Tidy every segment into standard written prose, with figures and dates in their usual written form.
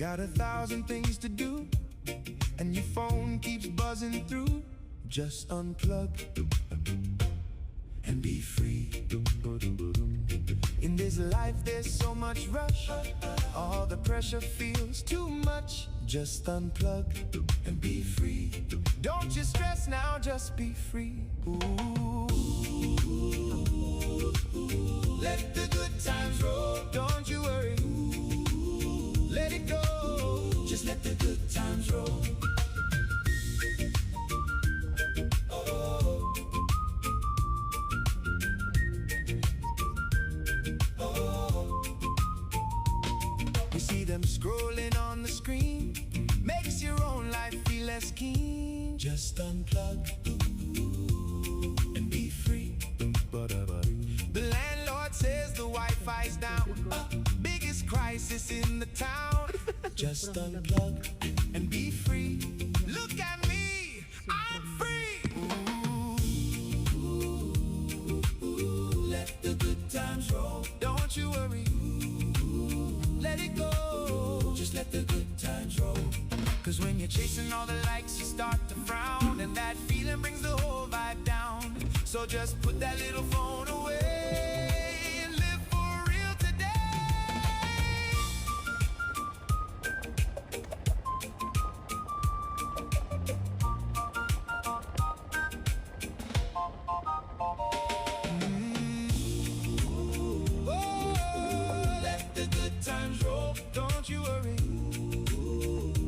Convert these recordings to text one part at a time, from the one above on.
Got 1,000 things to do, and your phone keeps buzzing through. Just unplug and be free. In this life there's so much rush, all the pressure feels too much. Just unplug and be free. Don't you stress now, just be free. Ooh. Let the good times roll, don't you worry. Let it go, just let the good times roll. You see them scrolling on the screen, makes your own life feel less keen. Just unplug and be free. The landlord says the Wi-Fi's down, biggest crisis in the town. Just unplug and be free. Look at me, I'm free. Ooh, let the good times roll, don't you worry. Let it go, just let the good times roll. Cause when you're chasing all the likes, you start to frown, and that feeling brings the whole vibe down. So just put that little phone away and live for real today. Oh, let the good times roll, don't you worry.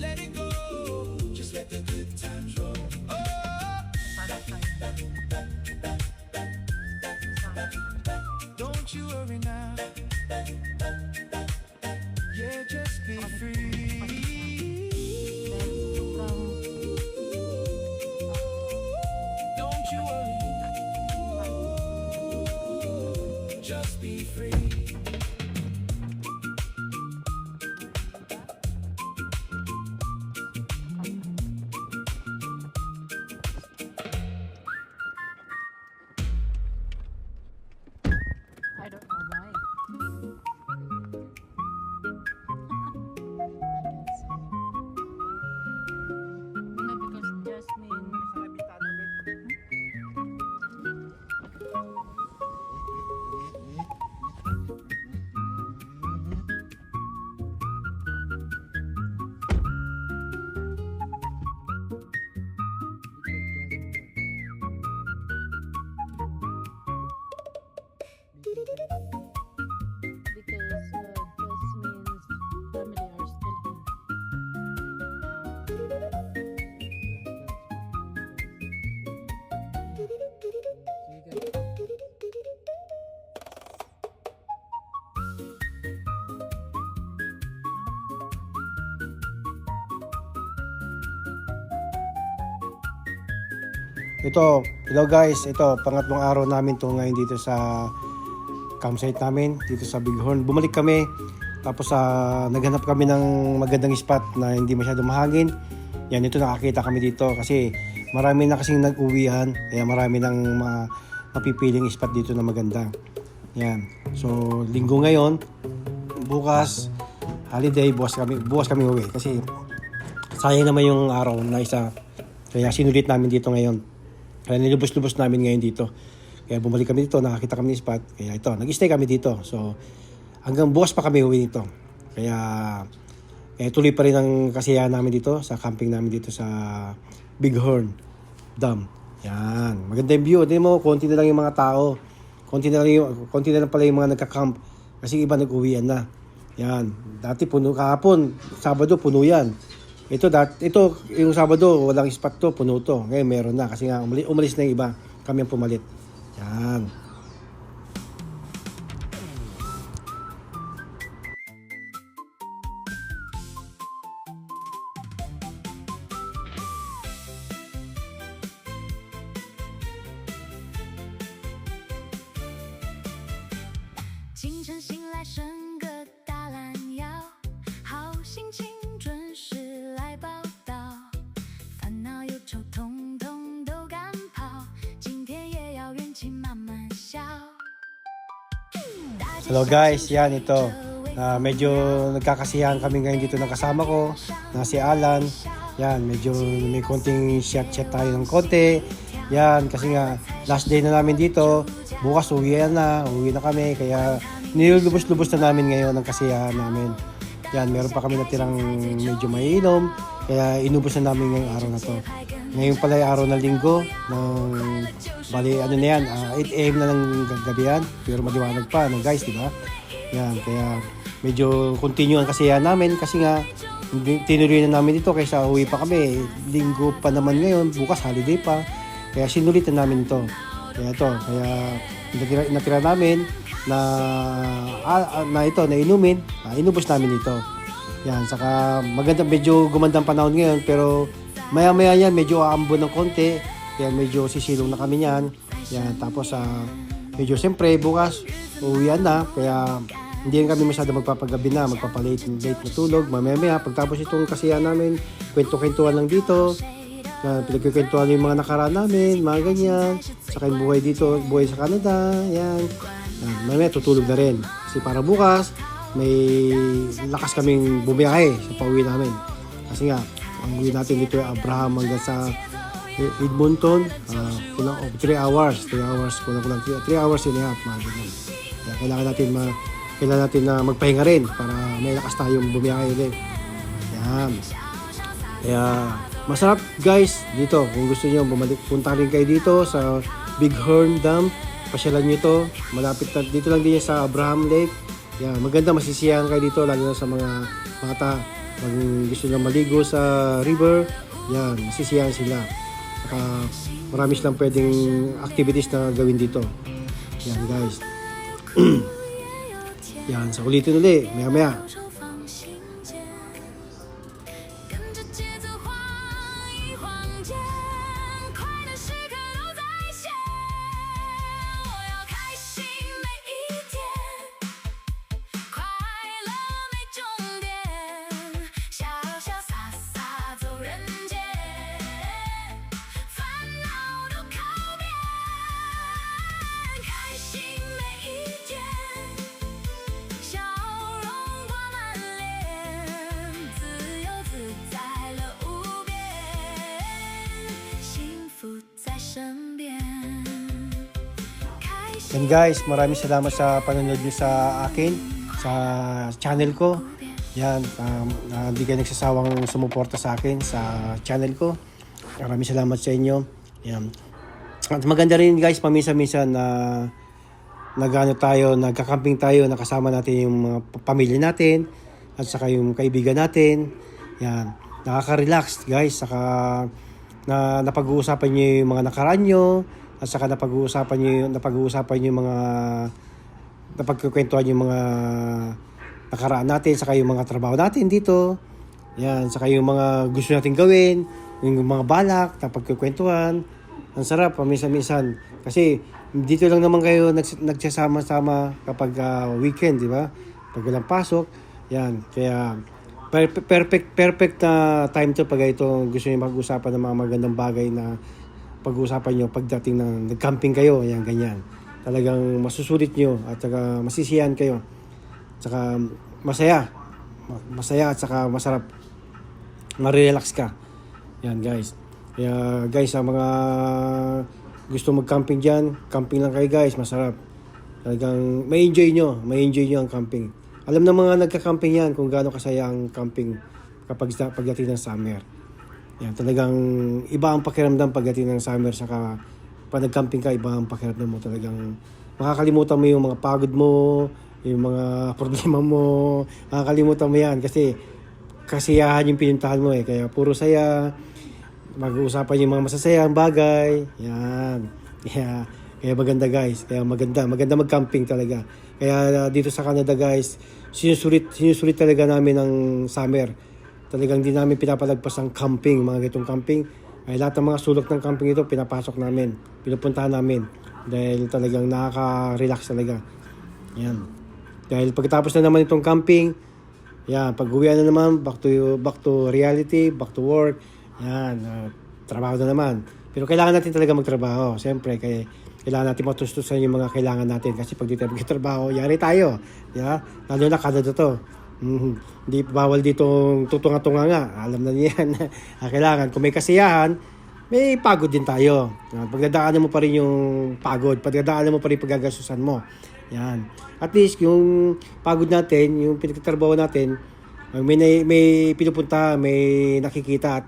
Let it go, just let the good times roll. Oh, don't you worry now. Yeah, just be free. Don't you worry. Just be free. I don't know why. No, because Jasmine. Because Jasmine's family are still here. Ito, hello guys, ito pangatlong araw namin to ngayon dito sa campsite namin, dito sa Bighorn. Bumalik kami, tapos naghanap kami ng magandang spot na hindi masyado mahangin. Yan, ito nakakita kami dito kasi marami na kasing nag-uwihan, kaya marami nang mapipiling spot dito na maganda. Yan, so linggo ngayon, bukas, holiday, bukas kami uwi kasi sayang naman yung araw na isa. Kaya sinulit namin dito ngayon. Kaya nilubos-lubos namin ngayon dito. Kaya bumalik kami dito, nakakita kami ng spot. Kaya ito, nag-stay kami dito. So, hanggang bukas pa kami uwi dito. Kaya tuloy pa rin ang kasiyahan namin dito, sa camping namin dito sa Bighorn Dam. Yan, maganda yung view. Tignan mo, konti na lang yung mga tao. Konti na lang pala yung mga nagka-camp. Kasi iba nag-uwian na. Yan, dati puno kahapon, Sabado puno yan. Ito yung Sabado, walang spot to, puno to. Ngayon meron na kasi nga umalis na yung iba. Kami ang pumalit. Yan. Hello guys, yan ito. Medyo nagkakasiyahan kami ngayon dito ng kasama ko, na si Alan. Yan, medyo may konting chat tayo ng konti. Yan, kasi nga last day na namin dito. Bukas uwi na kami. Kaya nilulubos-lubos na namin ngayon ang kasiyahan namin. Yan, meron pa kami natirang medyo maiinom. Kaya inubos na namin ngayong araw na to. Ngayon pala ay araw ng linggo. Bali, ano na yan, 8 AM na ng gabi yan. Pero maliwanag pa, no, guys, di ba? Yan, kaya medyo continue ang kasiyahan namin kasi nga tinuloy na namin ito kaysa uwi pa kami. Linggo pa naman ngayon, bukas holiday pa. Kaya sinulitan namin ito. Kaya natira namin na inumin, inubos namin ito. Yan, saka maganda, medyo gumandang panahon ngayon pero maya-maya yan medyo aambon ng konti. Kaya medyo sisilong na kami niyan. Yan, tapos medyo siyempre bukas uuwian na kaya hindi kami masyado magpapagabi na, magpapalate na tulog. Mamaya pagtapos itong kasiyahan namin, kwento-kwentuhan lang dito. Pinagkikwentuhan yung mga nakaraan namin, mga ganyan. Saka yung buhay dito, buhay sa Canada, yan. Mamaya tutulog na rin. Kasi para bukas, may lakas kaming bumiyahe sa pauwi namin. Kasi nga, ang uwi natin dito ay Abraham hanggang sa Edmonton, 3 hours. 3 hours, kulang 3 hours and a half, mga ganyan. Kaya kailangan natin na magpahinga rin para may lakas tayong bumiyahe ulit. Yan. Kaya masarap guys dito. Kung gusto niyo punta rin kayo dito sa Bighorn Dam. Pasyalan niyo to. Malapit na dito lang din sa Abraham Lake. Yan, maganda, masisiyahan kayo dito lalo na sa mga bata. Pag gusto niyo maligo sa river, yan, masisiyahan sila. Saka marami silang pwedeng activities na gawin dito. Yan guys. Yan, sa ulitin ulit, maya-maya. And guys, maraming salamat sa panonood niyo sa akin, sa channel ko. Yan, hindi kayo nagsasawang sumuporta sa akin sa channel ko. Maraming salamat sa inyo. Yan. At maganda rin guys, paminsan-minsan na nagkakamping tayo, nakasama natin yung mga pamilya natin at saka yung kaibigan natin. Yan, nakaka-relax guys, saka napag-uusapan niyo yung mga nakaraan niyo. At saka napag-uusapan yung mga napagkukwentuhan yung mga nakaraan natin, saka yung mga trabaho natin dito. Yan, saka yung mga gusto natin gawin, yung mga balak, napagkukwentuhan. Ang sarap paminsan-minsan. Kasi dito lang naman kayo nagsasama-sama kapag weekend, di ba? Pag walang pasok. Yan, kaya perfect na time to pag ito gusto niyo mag-usapan ng mga magandang bagay na pag-uusapan nyo pagdating ng nag-camping kayo, yan, ganyan. Talagang masusulit nyo at saka masisiyahan kayo. At saka masaya at saka masarap. Marelax ka. Yan guys. Kaya guys, sa mga gusto mag-camping dyan, camping lang kayo guys, masarap. Talagang may enjoy nyo ang camping. Alam ng mga nagka-camping yan kung gaano kasaya ang camping pagdating ng summer. Yan, talagang iba ang pakiramdam pagdating ng summer, saka pag nag-camping ka, iba ang pakiramdam mo. Talagang makakalimutan mo yung mga pagod mo, yung mga problema mo, makakalimutan mo yan kasi kasiyahan yung pinuntahan mo kaya puro saya, mag-uusapan yung mga masasayang bagay. Yan. Kaya maganda guys, kaya maganda mag-camping talaga. Kaya dito sa Canada guys, sinusulit talaga namin ang summer. Talagang di namin pinapalagpas ang camping, mga gitong camping. Ay lahat ng mga sulok ng camping ito, pinapasok namin, pinupuntahan namin. Dahil talagang nakaka-relax talaga. Yan. Dahil pagkatapos na naman itong camping, yan, pag-uwian na naman, back to reality, back to work. Yan, trabaho na naman. Pero kailangan natin talaga magtrabaho. Siyempre, kaya kailangan natin matustusan yung mga kailangan natin kasi pag di tayo magkatrabaho, yari tayo. Yeah? Lalo na Canada to. Hindi bawal dito tutunga-tunga nga. Alam na niyan. Kailangan, kung may kasiyahan, may pagod din tayo. Yan. Pagdadaanan mo pa rin yung pagod. Pagdadaanan mo pa rin paggagasusan mo. Yan. At least, yung pagod natin, yung pinagtatrabaho natin, may pinupunta, may nakikita at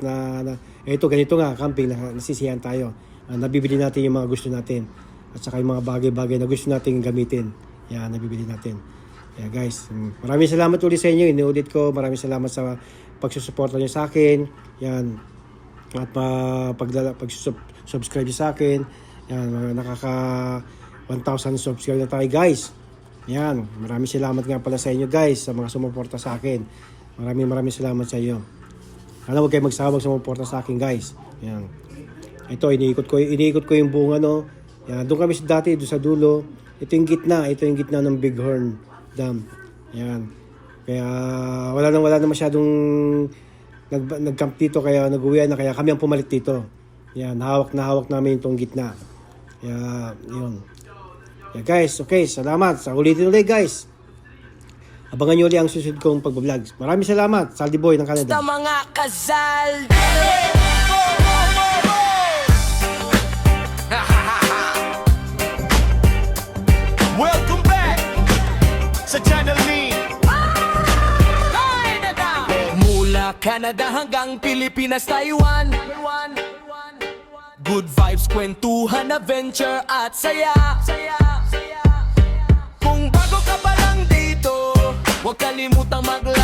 ito, ganito nga, camping, nasisiyahan tayo. Nabibili natin yung mga gusto natin. At saka yung mga bagay-bagay na gusto natin gamitin. Yan, nabibili natin. Yeah, guys, maraming salamat ulit sa inyo. Inuulit ko, maraming salamat sa pagsusuporta niyo sa akin. Yan. At pag-subscribe sa akin. Yan, nakaka 1,000 subscribe na tayo, guys. Yan, maraming salamat nga pala sa inyo, guys, sa mga sumuporta sa akin. Maraming salamat sa inyo. Huwag kayo magsawag sumuporta sa akin, guys. Yan. Ito, iniikot ko yung buong ano. Yan, doon kami dati, doon sa dulo. Ito yung gitna ng Bighorn Dam. Yan. Kaya wala na masyadong nag-camp dito, kaya nag-uwian na, kaya kami ang pumalit dito. Yan, hawak namin itong gitna. Kaya, yun. Yeah, guys, okay, salamat. Sa ulitin ulit, guys. Abangan nyo ulit ang susunod kong pag-vlog. Maraming salamat, Saldi Boy ng Canada. Sa mga kasal. Welcome back sa Channel Me. Mula Canada hanggang Pilipinas, Taiwan. Good vibes, kwentuhan, adventure at saya. Kung bago ka pa lang dito, huwag kalimutang mag-like.